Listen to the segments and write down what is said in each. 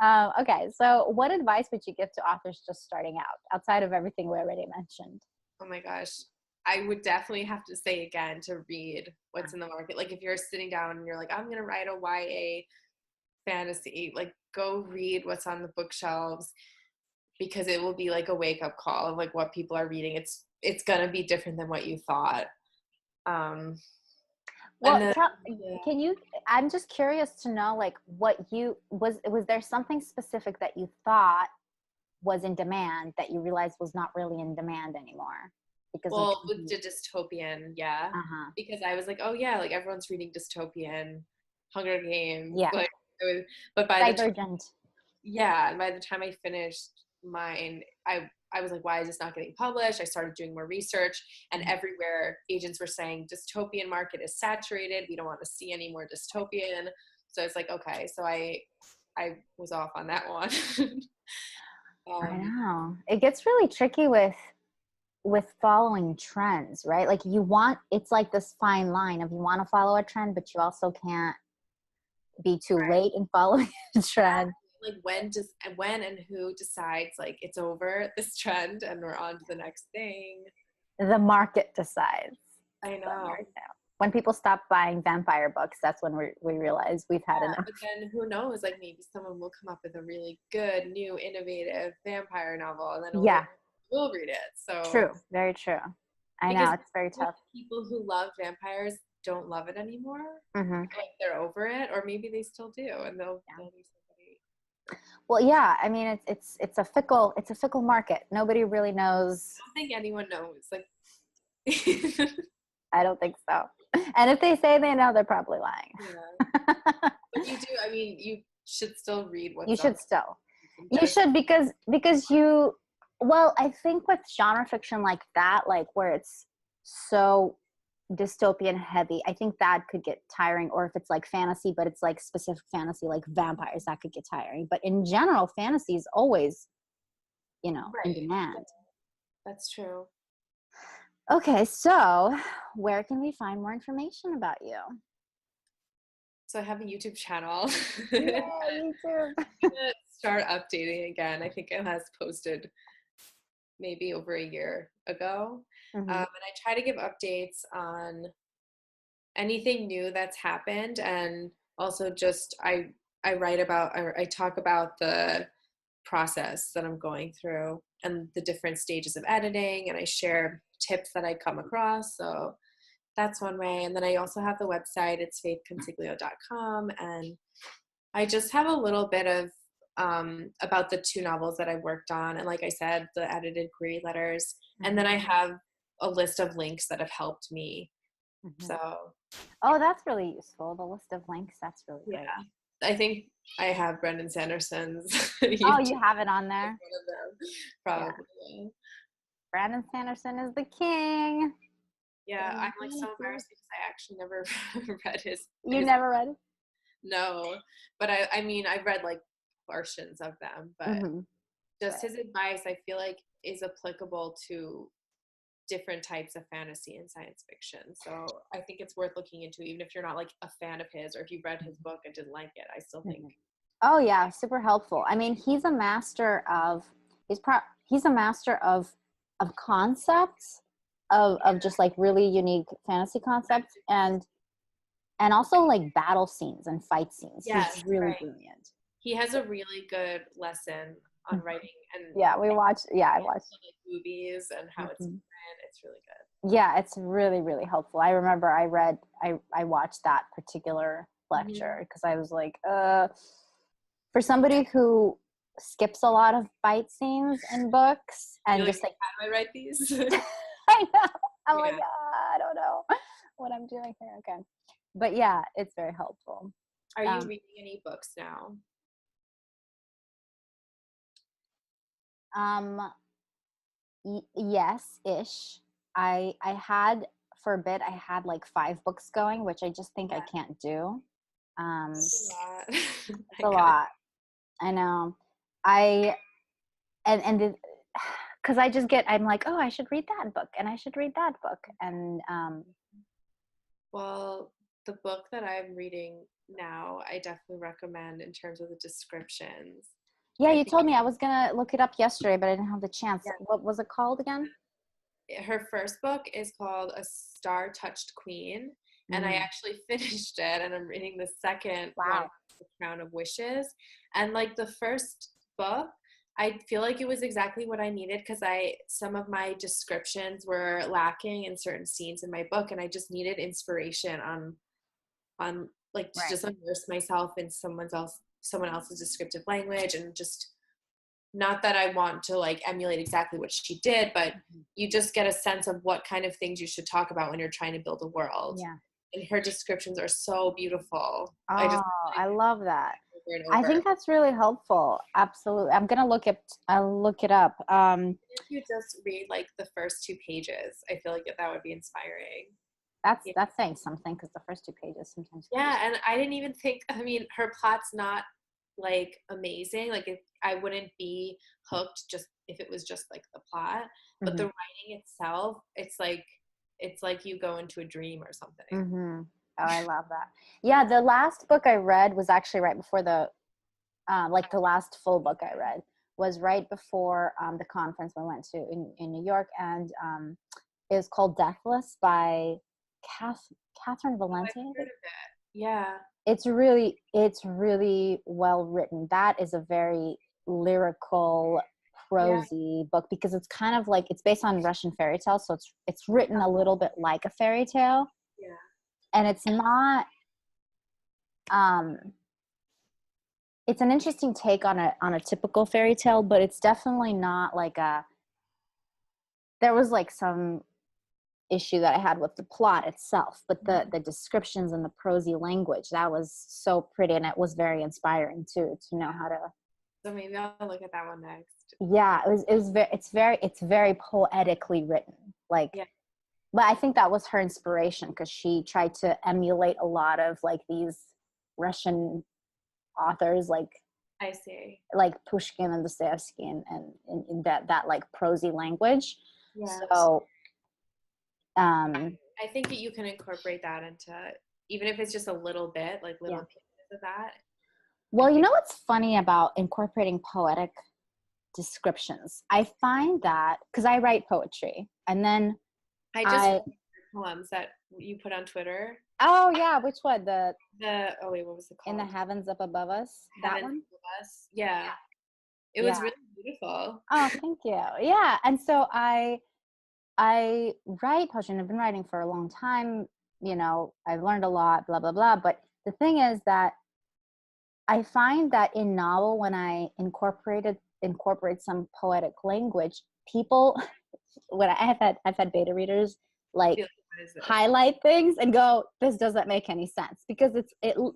Okay, so what advice would you give to authors just starting out, outside of everything we already mentioned? Oh my gosh. I would definitely have to say again to read what's in the market. Like if you're sitting down and you're like, I'm gonna write a YA fantasy, like go read what's on the bookshelves because it will be like a wake up call of like what people are reading. It's gonna be different than what you thought. Um and Well, then yeah. can you, I'm just curious to know, like, was there something specific that you thought was in demand that you realized was not really in demand animore because of Well, with TV? the dystopian, yeah. Uh-huh. Because I was like, oh yeah, like everyone's reading dystopian, Hunger Games, Yeah. like but by the time Divergent. yeah, and by the time I finished mine, I was like, why is this not getting published? I started doing more research, and everywhere agents were saying dystopian market is saturated. We don't want to see any more dystopian. So it's like, okay, so I was off on that one. I um, know. It gets really tricky with following trends, right? Like it's like this fine line of you want to follow a trend, but you also can't be too late in following the trend. like when and who decides like it's over this trend and we're on to the next thing. The market decides. I know. When people stop buying vampire books, that's when we realize we've had Yeah, enough. but then who knows? Like maybe someone will come up with a really good, new, innovative vampire novel, and then Yeah, we'll read it. So true. Very true. I know, because it's very tough. people who love vampires don't love it anymore, Hmm. like they're over it, or maybe they still do, and they'll be somebody. Well, yeah, I mean, it's a fickle market. Nobody really knows. I don't think anyone knows. Like, I don't think so. And if they say they know, they're probably lying. yeah, but you do. I mean, you should still read You what's should up. still. You Just should, because you, well, I think with genre fiction like that, like where it's so dystopian heavy, I think that could get tiring. Or if it's like fantasy, but it's like specific fantasy like vampires, that could get tiring. But in general, fantasy is always, in right. demand. That's true. Okay, so where can we find more information about you? So I have a YouTube channel. Yeah, YouTube. Gonna start updating again. I think it has posted maybe over a year ago. Hmm. And I try to give updates on anything new that's happened, and also just I write about or I talk about the process that I'm going through and the different stages of editing, and I share tips that I come across. So that's one way. And then I also have the website. It's faithconsiglio.com, and I just have a little bit of about the two novels that I worked on, and like I said, the edited query letters, and then I have a list of links that have helped me. Hmm. So Oh, that's really useful. The list of links, that's really yeah, great. I think I have Brendan Sanderson's Oh, YouTube you have it on as there? one of them, Yeah. probably. Brandon Sanderson is the king. Yeah, I'm like so embarrassed because I actually never read You his never read it? no, but I mean I've read like portions of them, but Mm-hmm. just Right. his advice I feel like is applicable to different types of fantasy and science fiction. So I think it's worth looking into, even if you're not like a fan of his, or if you read his book and didn't like it. I still think Mhm. Oh yeah, super helpful. I mean, he's a master of concepts, of just like really unique fantasy concepts, and also like battle scenes and fight scenes. yes, He's really right. brilliant. He has a really good lesson on writing and Yeah, I watched. like movies and how it's Mhm. written. It's really good. Yeah, it's really, really helpful. I remember I watched that particular lecture Mhm. because I was like, for somebody who skips a lot of fight scenes in books and You're like, just like, how do I write these? I know, I'm like, Yeah. I don't know what I'm doing here. Okay, but yeah, it's very helpful. Are you Um, reading any books now? um, yes, ish. I had for a bit. I had like 5 books going, which I just think I Yeah, can't do. that's a lot. It's I a kind of lot. I know. I and because I'm like, oh, I should read that book and I should read that book, and well, the book that I'm reading now, I definitely recommend in terms of the descriptions. Yeah, I you think told me. I was gonna look it up yesterday, but I didn't have the chance. What was it called again? her first book is called A Star Touched Queen, and I Mm. actually finished it, and I'm reading the second one, Wow. The Crown of Wishes. And like the first book, I feel like it was exactly what I needed because I some of my descriptions were lacking in certain scenes in my book, and I just needed inspiration on like to Right. just immerse myself in someone else's descriptive language, and just not that I want to like emulate exactly what she did, but you just get a sense of what kind of things you should talk about when you're trying to build a world. Yeah. And her descriptions are so beautiful. I just Oh, I love that. over and I over. think that's really helpful. Absolutely. I'm gonna look it. I'll look it up. If you just read like the first 2 pages, I feel like that would be inspiring. Yeah. That's saying something because the first two pages sometimes can be. Yeah, and I didn't even think, I mean, her plot's not like amazing. Like if I wouldn't be hooked just if it was just like the plot, but the Mhm. writing itself, it's like you go into a dream or something. Mhm. Oh, I love that. Yeah, the last book I read was actually right before like the last full book I read was right before the conference we went to in New York, and it was called Deathless by Kath, Catherine Oh, I've Valente, I heard think. of it. Yeah. It's really well written. That is a very lyrical, Yeah. prosy book because it's kind of like it's based on Russian fairy tales, so it's written a little bit like a fairy tale, Yeah. and um it's an interesting take on a typical fairy tale, but it's definitely not like a there was like some issue that I had with the plot itself, but the descriptions and the prosy language, that was so pretty, and it was very inspiring too to know how to. So maybe I'll look at that one next. Yeah, it was it's very poetically written, like. Yeah. But I think that was her inspiration because she tried to emulate a lot of like these Russian authors, I see. like Pushkin and Dostoevsky, and in that like prosy language. Yeah. So um I think that you can incorporate that into, even if it's just a little bit, like yeah. little pieces of that. I Well, you think know what's funny about incorporating poetic descriptions? I find that because I write poetry, and then I just I read your poems that you put on Twitter. oh yeah, which one? The Oh wait, what was it In the called? Heavens Up Above Us, that Heavens one. Above Us. Yeah. It was Yeah. really beautiful. Oh, thank you. Yeah, and so I write poetry, and I've been writing for a long time. I've learned a lot, blah blah blah. But the thing is that I find that in novel, when I incorporate some poetic language, people when I've had beta readers like Be like, what is this? highlight things and go, this doesn't make any sense because It's it too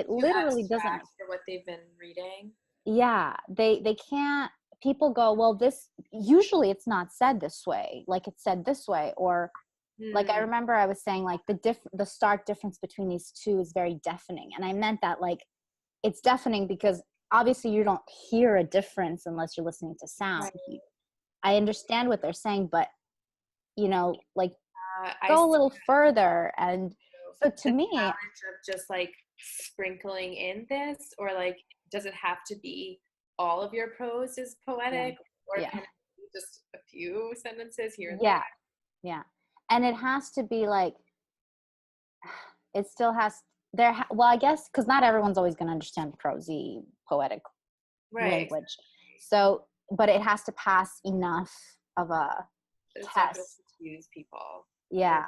literally doesn't. abstract for what they've been reading. Yeah, they can't. People go, well, this usually it's not said this way, like it's said this way, or like I Hmm. remember I was saying like the stark difference between these two is very deafening, and I meant that like it's deafening because obviously you don't hear a difference unless you're listening to sound. Right. I understand what they're saying, but like I go a see little further. And so to the me, challenge of just like sprinkling in this, or like, does it have to be all of your prose is yeah, poetic, or yeah, can it be just a few sentences here and there? yeah, yeah, and it has to be like it still has well, I guess because not everyone's always going to understand prosy poetic Right. language, so but it has to pass enough of a It's not going to test. confuse people. Or Yeah,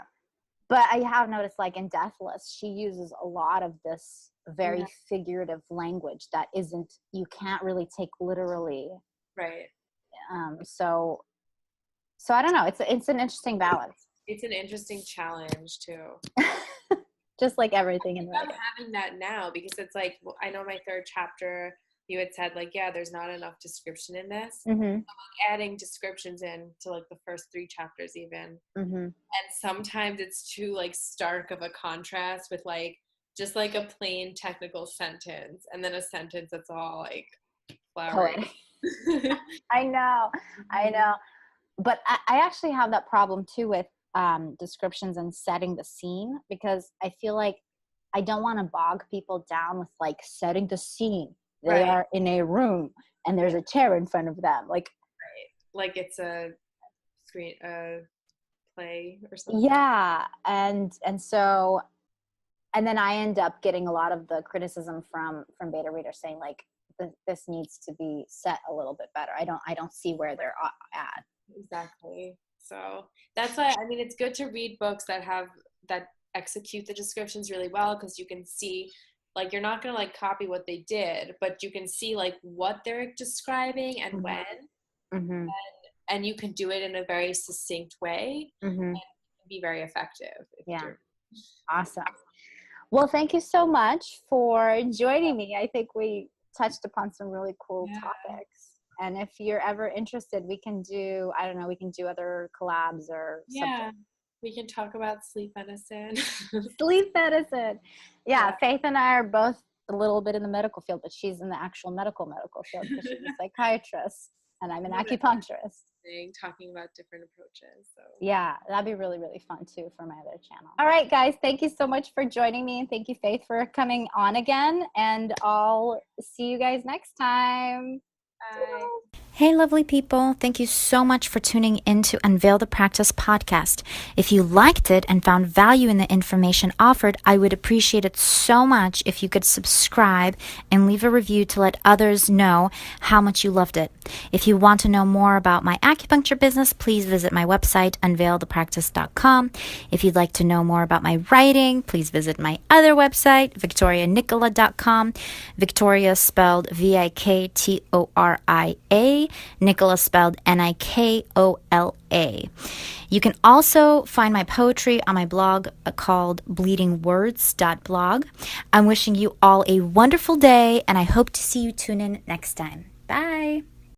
but I have noticed like in Deathless she uses a lot of this very yeah, figurative language that isn't you can't really take literally. right. So I don't know, it's an interesting balance. It's an interesting challenge too. Just like everything in I'm writing. having that now because it's like, well, I know my third chapter, you had said like, yeah, there's not enough description in this. Mm-hmm. Adding descriptions in to like the first 3 chapters even. Mm-hmm. And sometimes it's too like stark of a contrast with like just like a plain technical sentence and then a sentence that's all like Poetic. flowery. I know. I Mhm. know. But I actually have that problem too with descriptions and setting the scene because I feel like I don't want to bog people down with like setting the scene. They Right. are in a room and there's a chair in front of them. Like, Like it's a play or something. yeah. And so, and then I end up getting a lot of the criticism from beta readers saying like, this needs to be set a little bit better. I don't see where they're at. Exactly. So that's why, I mean, it's good to read books that execute the descriptions really well, because you can see, like, you're not going to like copy what they did, but you can see like what they're describing and when, Mm-hmm. and you can do it in a very succinct way Mm-hmm. and be very effective. Yeah. Awesome. Well, thank you so much for joining me. I think we touched upon some really cool topics. And if you're ever interested, we can do, I don't know, we can do other collabs or something. We can talk about sleep medicine. Sleep medicine. Yeah, Faith and I are both a little bit in the medical field, but she's in the actual medical field because she's a psychiatrist and I'm an acupuncturist. Talking about different approaches. So yeah, that'd be really, really fun too for my other channel. All right, guys, thank you so much for joining me, and thank you, Faith, for coming on again, and I'll see you guys next time. bye. Hey, lovely people. Thank you so much for tuning in to Unveil the Practice podcast. If you liked it and found value in the information offered, I would appreciate it so much if you could subscribe and leave a review to let others know how much you loved it. If you want to know more about my acupuncture business, please visit my website, unveilthepractice.com. If you'd like to know more about my writing, please visit my other website, victorianicola.com. Victoria spelled Viktoria. Nicola spelled Nikola. You can also find my poetry on my blog called bleedingwords.blog. I'm wishing you all a wonderful day, and I hope to see you tune in next time. Bye.